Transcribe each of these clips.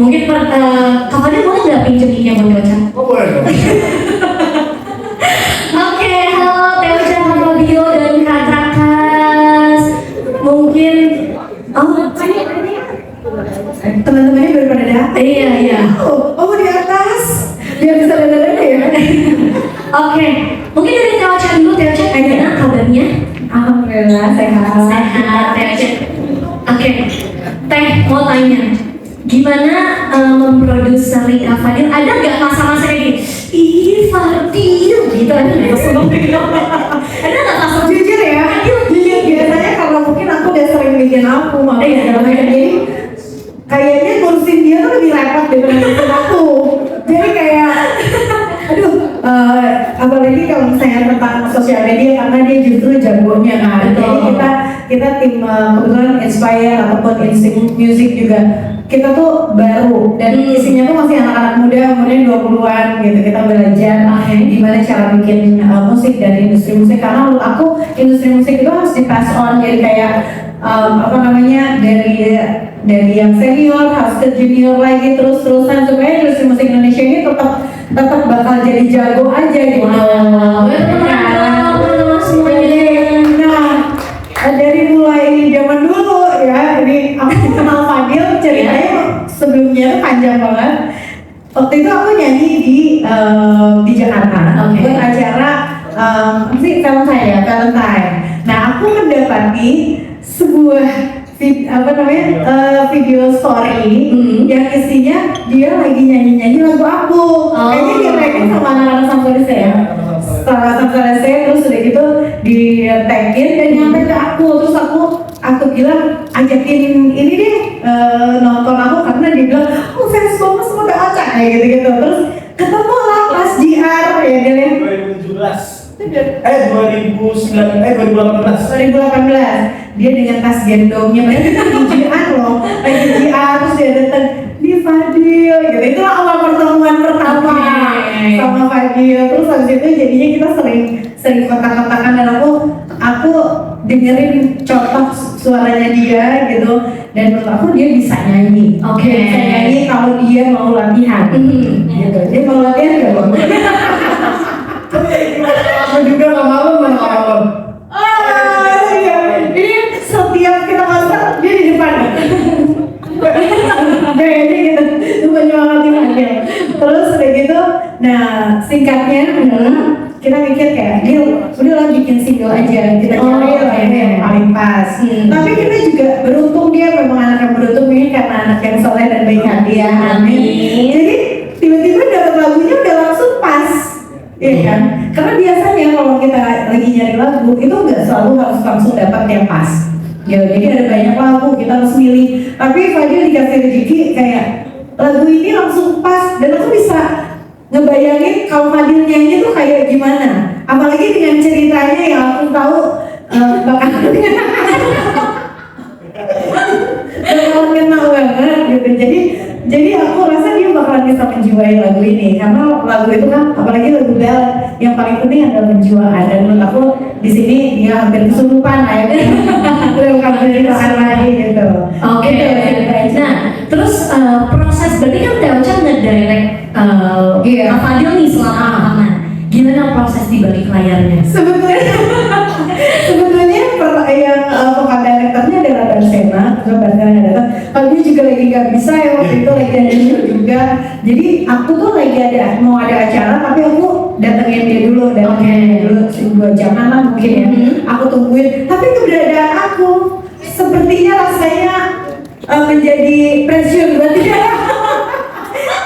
Mungkin Kak Fadil boleh nggak pinjam mic-nya buat Teo Chan? Oh boleh dong. Oke, halo Teo Chan, Kak Fabio dan Kak Trakas. Mungkin teman-temannya baru pada datang. Iya. Oh di atas. Biar bisa dengar ya. Oke, mungkin dari Teo Chan dulu. Teo Chan, gimana kabarnya? Alhamdulillah sehat. Sehat, Teo Chan. Oke, Teh mau tanya, gimana memproduksi Kak Fadil? Ada nggak masa-masa kayak gini? Ih, Fadil, gitu ada nggak Ada nggak masa? Jujur ya, jujur biasanya karena mungkin aku udah sering bikin album apa segala macam, jadi kayaknya ngurusin dia tuh lebih repot daripada ngurusin aku. Jadi kayak, aduh, apalagi kalau misalnya tentang sosial media karena dia justru jagonya kan. Jadi kita tim kebetulan Inspire ataupun Instinct Music juga kita tuh baru dan isinya tuh masih anak-anak muda umurnya 20-an gitu. Kita belajar gimana cara bikin musik dan industri musik, karena menurut aku industri musik itu harus di pass on, jadi kayak dari yang senior harus ke junior lagi terus-terusan supaya industri musik Indonesia ini tetap bakal jadi jago aja gitu. Nah, dari mulai zaman dulu ya, ini aku kenal Fadil ceritanya sebelumnya panjang banget. Waktu itu aku nyanyi di Jakarta buat acara Valentine. Nah, aku mendapati sebuah video story yang isinya dia lagi nyanyi lagu aku. Kayaknya dia tagin sama anak-anak Sampolise ya. Sama Sampolise, terus udah gitu di tagin dan nyampe ke aku. Terus aku bilang ajakin ini deh nonton aku, karena dia bilang fans banget sama Teo Chan kayak gitu-gitu. Terus ketemu lah pas JR ya dia 2018 dia dengan tas gendongnya, padahal kita di JR loh, lagi JR, terus dia datang di Fadil gitu. Itulah awal pertemuan pertama sama Fadil. Terus habis itu jadinya kita sering kontak-kontakan dan aku dengerin contoh suaranya dia gitu, dan menurut aku dia bisa nyanyi. Bisa nyanyi kalau dia mau latihan gitu. Dia mau latihan nggak bang? Aku juga nggak malu. Ini setiap kita konser dia di depan. Kayaknya gitu, itu menyemangati Fadil. Terus kayak gitu, nah singkatnya adalah kita mikir kayak dia udahlah bikin single aja, kita cari lagu yang paling pas. Tapi kita juga beruntung, dia memang anak yang beruntung ini karena anak yang soleh dan baik hati ya, amin. Jadi tiba-tiba dapat lagunya udah langsung pas. Iya kan? Karena biasanya kalau kita lagi nyari lagu itu nggak selalu harus langsung dapat yang pas. Ya, jadi ada banyak lagu kita harus milih. Tapi Fadil dikasih rezeki kayak lagu ini langsung pas, dan aku bisa ngebayangin kalau Fadil nyanyi tuh kayak gimana. Apalagi dengan ceritanya yang aku tahu bakalan kena banget gitu. Jadi aku rasa dia bakalan bisa menjiwai lagu ini, karena lagu itu kan apalagi lagu ballad yang paling penting adalah penjiwaan, dan menurut aku di sini dia hampir kesurupan akhirnya bukan penjiwaan lagi gitu. Oke. Nah, terus proses berarti kan Teo Chan ngedirect Kak Fadil nih selama lama. Gimana proses di balik layarnya? Sebetulnya yang vokal directornya adalah Barsena, terus Barsena datang. Kalau dia juga lagi nggak bisa ya, waktu itu lagi ada show juga. Jadi aku tuh lagi mau ada acara, tapi aku datengin dia dulu 2 jaman lah mungkin ya. Aku tungguin, tapi keberadaan aku sepertinya rasanya menjadi pressure buat dia.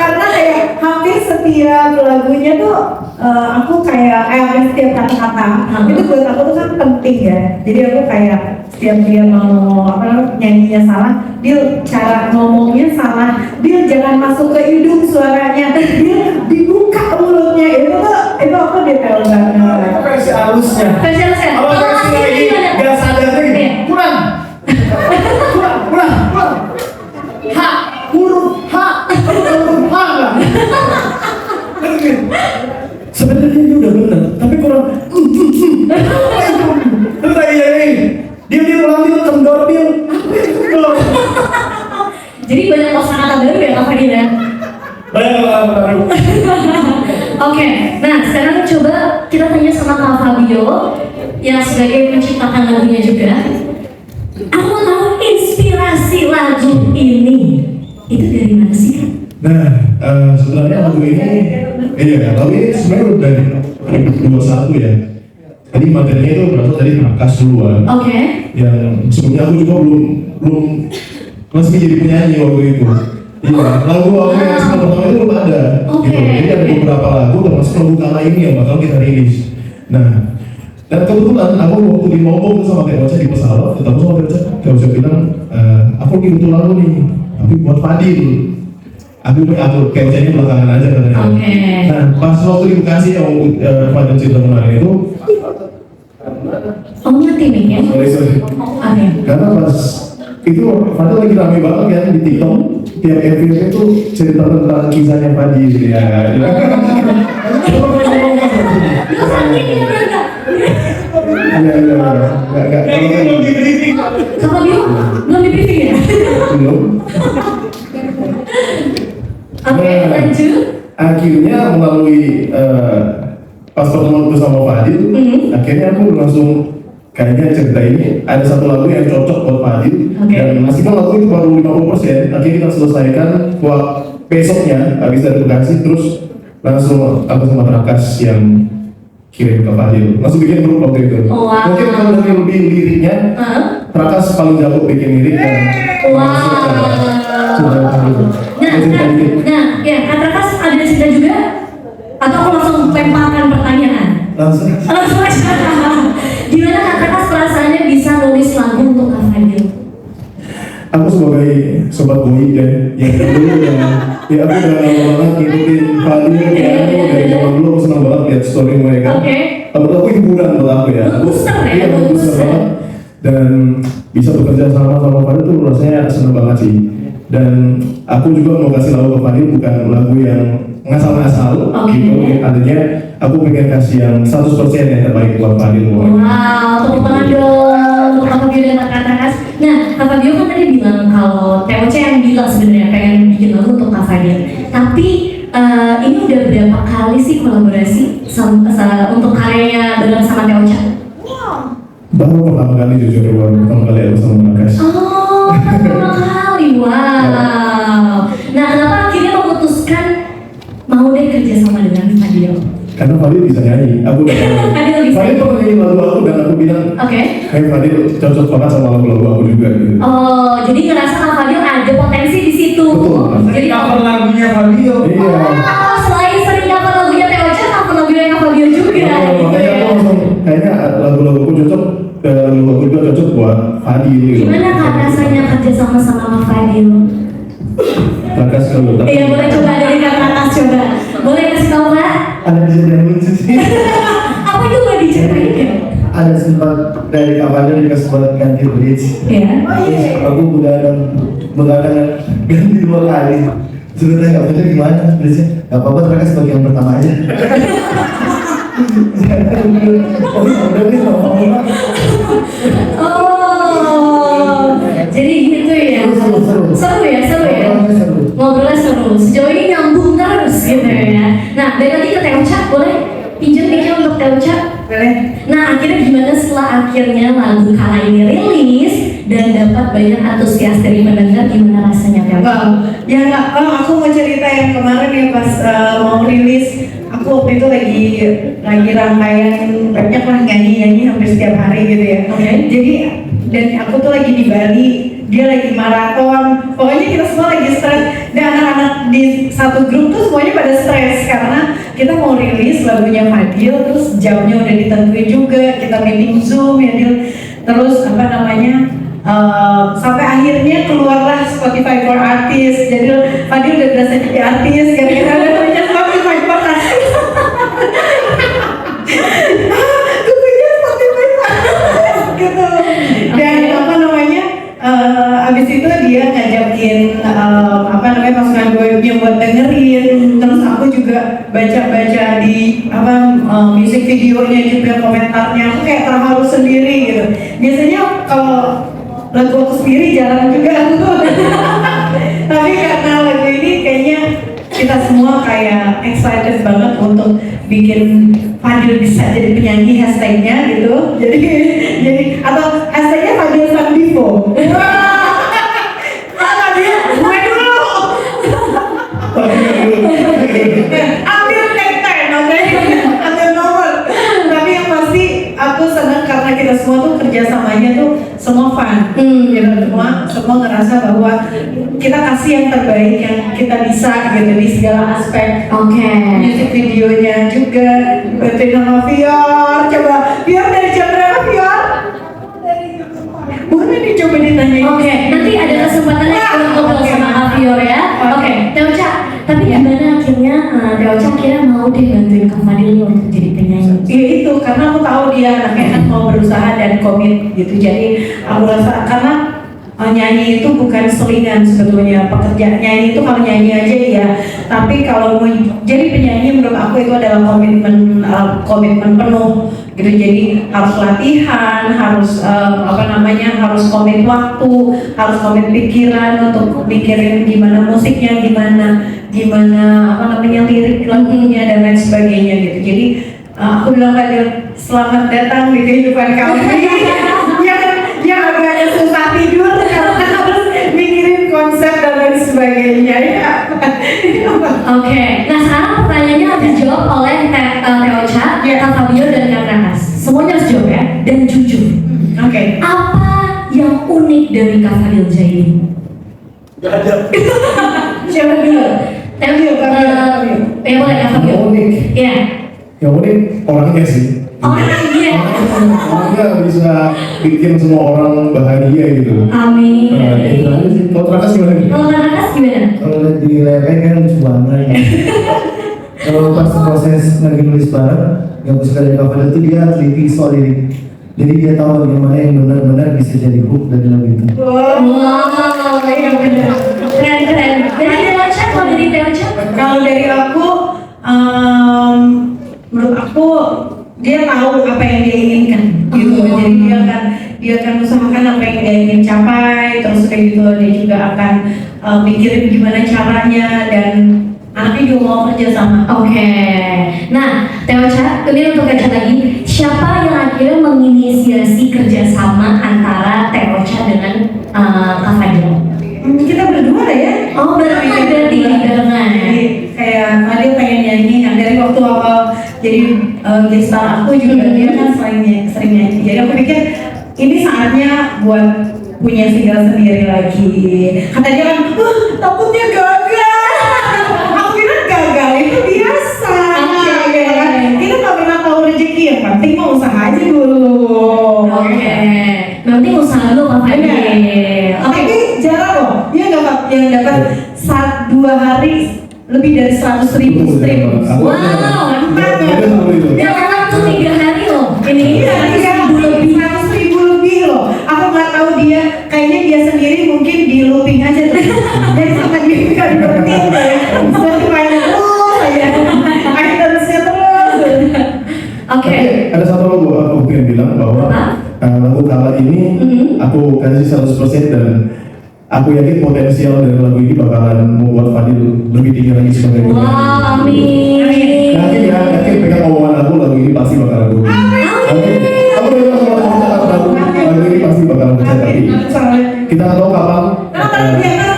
Karena kayak hampir setiap lagunya tuh aku kayak hampir setiap kata-kata itu buat aku tuh kan penting ya. Jadi aku kayak setiap dia mau nyanyinya salah, dia cara ngomongnya salah, dia jangan masuk ke hidung suaranya, dia dibuka mulutnya, itu aku detail banget. Itu versi halusnya. Kalau versi lagi nggak sadar lagi, kurang. Huruf H nggak? Sebenarnya dia udah bener, tapi kurang. Terus lagi dia ulang kendor. Jadi banyak kosakata baru ya Kak Fadil ya? Oke, nah sekarang coba kita tanya sama Kak Fabio yang sebagai penciptakan lagunya juga. Aku mau tahu inspirasi lagu ini itu dari mana sih Kak? Nah, sebenarnya lagu ini, lagu ini sebenarnya udah dari 2021 ya. Jadi materinya itu berasal dari Prakas duluan. Oke. Yang sebelumnya aku juga belum masih jadi penyanyi waktu itu. Iya, lagu yang pertama itu belum ada. Oke. Gitu. Jadi ada beberapa lagu termasuk lagu kala ini yang bakal kita rilis. Nah, dan kebetulan aku waktu di ngomong sama Teh Ocha di pesawat, ketemu sama Teh Ocha bilang, aku lagi butuh lagu nih, tapi buat Fadil. Aku kayaknya belakangan aja katanya. Oke. Nah, pas waktu di Bekasi yang Fadil cerita kemarin itu, Oh ngerti nih ya? sorry. Oke. Karena pas itu Fadil lagi rame banget kan di TikTok. Tiap MV itu cerita tentang kisahnya Fadil ya. Lu sakit ya enggak? Enggak. Kak Fabio belum di briefing ya? Belum. Oke, lanjut. Akhirnya melalui pas pertemuan itu sama Fadil, akhirnya aku langsung kayaknya cerita ini ada satu lagu yang cocok buat Fadil. Oke. Dan meskipun lagu itu baru 50%, akhirnya kita selesaikan buat besoknya habis dari Bekasi, terus langsung aku sama Prakas yang kirim ke Fadil. Langsung bikin grup waktu itu. Wow. Mungkin kalau dari lebih liriknya, Hah? Prakas paling jago bikin lirik dan Nah, ya Kak Trakas ada cerita juga? Atau aku langsung lemparkan pertanyaan? langsung Langsung aja. Gimana Kak Trakas perasaannya bisa nulis lagu untuk Kak Fadil? aku sebagai sobat boy dan yang dulu ya aku udah lama banget ngikutin Fadil kayak aku dari zaman dulu aku senang banget lihat story mereka. Oke. Aku hiburan buat aku ya. Booster ya, Iya, booster. booster banget. Dan bisa bekerja sama Fadil tuh rasanya senang banget sih. Dan aku juga mau kasih lagu ke Fadil bukan lagu yang ngasal-ngasal Oke. gitu. Artinya aku pengen kasih yang 100% yang terbaik buat Fadil. Wow, tepuk tangan dong untuk Kak Fabio dan Kak Trakas. Nah, Kak Fabio kan tadi bilang kalau TOC yang bilang sebenarnya pengen bikin lagu untuk Kak Fadil. Tapi ini udah berapa kali sih kolaborasi untuk karyanya bareng sama TOC? Baru pertama kali jujur baru pertama kali aku sama Prakas. Oh, pertama kali, wow. Nah, kenapa akhirnya memutuskan mau deh kerja sama dengan Fadil? Karena Fadil bisa nyanyi, aku udah tahu. Fadil bisa. Fadil pernah nyanyi lagu aku dan aku bilang, Oke. hey Fadil cocok banget sama lagu-lagu aku juga gitu. Oh, jadi ngerasa Kak Fadil ada potensi di situ. Betul. Jadi cover lagunya Fabio. Iya. Oh, selain sering cover lagunya TOC, cover lagunya Kak Fabio juga. Iya, makanya aku langsung kayaknya lagu-lagu aku cocok, lagu aku juga cocok buat Fadil gitu. Gimana Kak rasanya kerja sama-sama sama Fadil? Prakas kalau tapi Iya, boleh coba dari Kak Trakas coba. Boleh kasih tahu Kak? Ada kejadian lucu sih. Apa itu boleh diceritain ya? Ada sempat dari kawannya dikasih buat ganti bridge. Iya. Terus aku begadang ganti 2 kali. Sebenarnya nggak bener gimana bridge-nya? Gak apa-apa, ternyata sebagai yang pertama aja. Oh iya, udah nih ngomong. Oh, jadi gitu ya. Seru. Seru ya, seru ya. Ngobrolnya seru. Ngobrolnya seru. Sejauh ini nyambung terus gitu ya. Nah, balik lagi ke Teocha, boleh pinjam untuk Teocha? Boleh. Nah, akhirnya gimana setelah akhirnya lagu Kala ini rilis dan dapat banyak antusias dari pendengar, gimana rasanya Teocha? Wow, ya nggak, aku mau cerita yang kemarin ya pas mau rilis, aku waktu itu lagi rangkaian banyak lah nyanyi hampir setiap hari gitu ya. Oke. Jadi dan aku tuh lagi di Bali, dia lagi maraton, pokoknya kita semua lagi stres. Dan anak-anak di satu grup tuh semuanya pada stres karena kita mau rilis lagunya Fadil, terus jamnya udah ditentuin juga, kita meeting Zoom ya Dil. Terus apa namanya? Sampai akhirnya keluarlah Spotify for Artists. Jadi Fadil udah berasa jadi artis gara-gara ada namanya Spotify for Artists. Aku punya Spotify for Artists gitu. Dan apa namanya? Abis itu dia ngajakin apa namanya pasukan gue buat dengerin. Terus aku juga baca-baca di apa music videonya juga, komentarnya. Aku kayak terharu sendiri gitu. Biasanya kalau lagu aku sendiri jarang juga aku. Tapi karena lagu ini kayaknya kita semua kayak excited banget untuk bikin Fadil bisa jadi penyanyi hashtagnya gitu. Jadi atau hashtagnya Fadil Sandivo. Fadil, gue dulu. Ambil tag, oke? Ambil nomor. Tapi yang pasti aku senang karena kita semua tuh kerjasamanya tuh semua fun. Kita semua ngerasa bahwa kita kasih yang terbaik yang kita bisa gitu di segala aspek. Oke. Music videonya juga bantuin sama Fior. Coba Fior dari jam berapa Fior? Boleh dicoba ditanyain. Oke, nanti ada kesempatan Wah, untuk ngobrol oke. sama Kak Fior ya. Oke, Teocha, tapi gimana akhirnya Teocha akhirnya mau deh bantuin Kak Fadil untuk jadi penyanyi? Iya itu, karena aku tahu dia anaknya kan mau berusaha dan komit gitu. Jadi aku rasa karena nyanyi itu bukan selingan sebetulnya. Pekerjaan nyanyi itu kalau nyanyi aja ya, tapi kalau mau jadi penyanyi menurut aku itu adalah komitmen penuh gitu. Jadi harus latihan, harus harus komit waktu, harus komit pikiran untuk mikirin gimana musiknya, gimana lirik lagunya dan lain sebagainya gitu. Jadi aku bilang Fadil, selamat datang di kehidupan kami. yang agak susah tidur karena harus mikirin konsep dan lain sebagainya ya. Oke, nah sekarang pertanyaannya harus dijawab oleh Teocha, Ya. Kak Fabio dan Kak Ranas. Semuanya harus jawab ya, dan jujur. Oke. Apa yang unik dari Kak Fadil Jaini? Gak ada. Siapa dulu? Fabio, ya boleh Kak Fabio. Unik. Iya. Yang unik orangnya sih. Iya. Orangnya bisa bikin semua orang bahagia gitu. Amin. Nah, itu aja sih. Kalau Trakas gimana nih? Kalau Kak Ranas gimana? Kalau lihat di layar kan lucu banget. Kalau pas proses lagi nulis bareng, yang suka dari Kak Fadil itu dia teliti soal lirik. Jadi dia tahu bagaimana yang benar-benar bisa jadi hook dari lagu itu. Wow, iya benar. Keren. Dari Teocha, kalau dari Teocha? Kalau dari aku, menurut aku dia tahu apa yang dia inginkan gitu. Jadi dia akan usahakan apa yang dia ingin capai, terus kayak gitu dia juga akan mikirin gimana caranya dan anaknya juga mau kerja sama. Oke. Nah, Teocha, kemudian untuk Teocha lagi, siapa yang akhirnya menginisiasi kerjasama antara Teocha dengan Kak Fadil? Kita berdua lah ya. Oh, barengan berarti barengan. Jadi kayak Fadil pengen nyanyi, nah dari waktu awal jadi gestar aku juga dia kan sering nyanyi. Jadi aku pikir ini saatnya buat punya single sendiri lagi. Kata dia kan, takutnya gagal. Aku bilang gagal itu biasa. Oke. Ya kan? Kita nggak pernah tahu rezeki, yang penting mau usaha aja dulu. Oke. Nanti usaha dulu Kak Fadil. Oke. Tapi jarang loh, dia yang dapat 2 hari lebih dari 100.000 stream. Wow. Mantap ya? Yang orang tuh 3 hari loh. Ini Iya, 100.000 lebih. 100.000 lebih loh. Aku nggak tahu dia, kayaknya dia sendiri mungkin di looping aja tuh. Jadi sampai dia nggak berhenti ya. Spotify terus aja, iTunes-nya terus. Oke. Ada satu lagu aku pengen bilang bahwa lagu Kala ini aku kasih 100% dan aku yakin potensial dari lagu ini bakalan membuat Fadil lebih tinggi lagi sebagai penyanyi. Wow, amin. Yakin pegang omongan aku lagu ini pasti bakalan gue. Amin. Aku pegang omongan aku lagu ini pasti bakalan pecah tapi kita nggak tahu kapan. Karena dia kan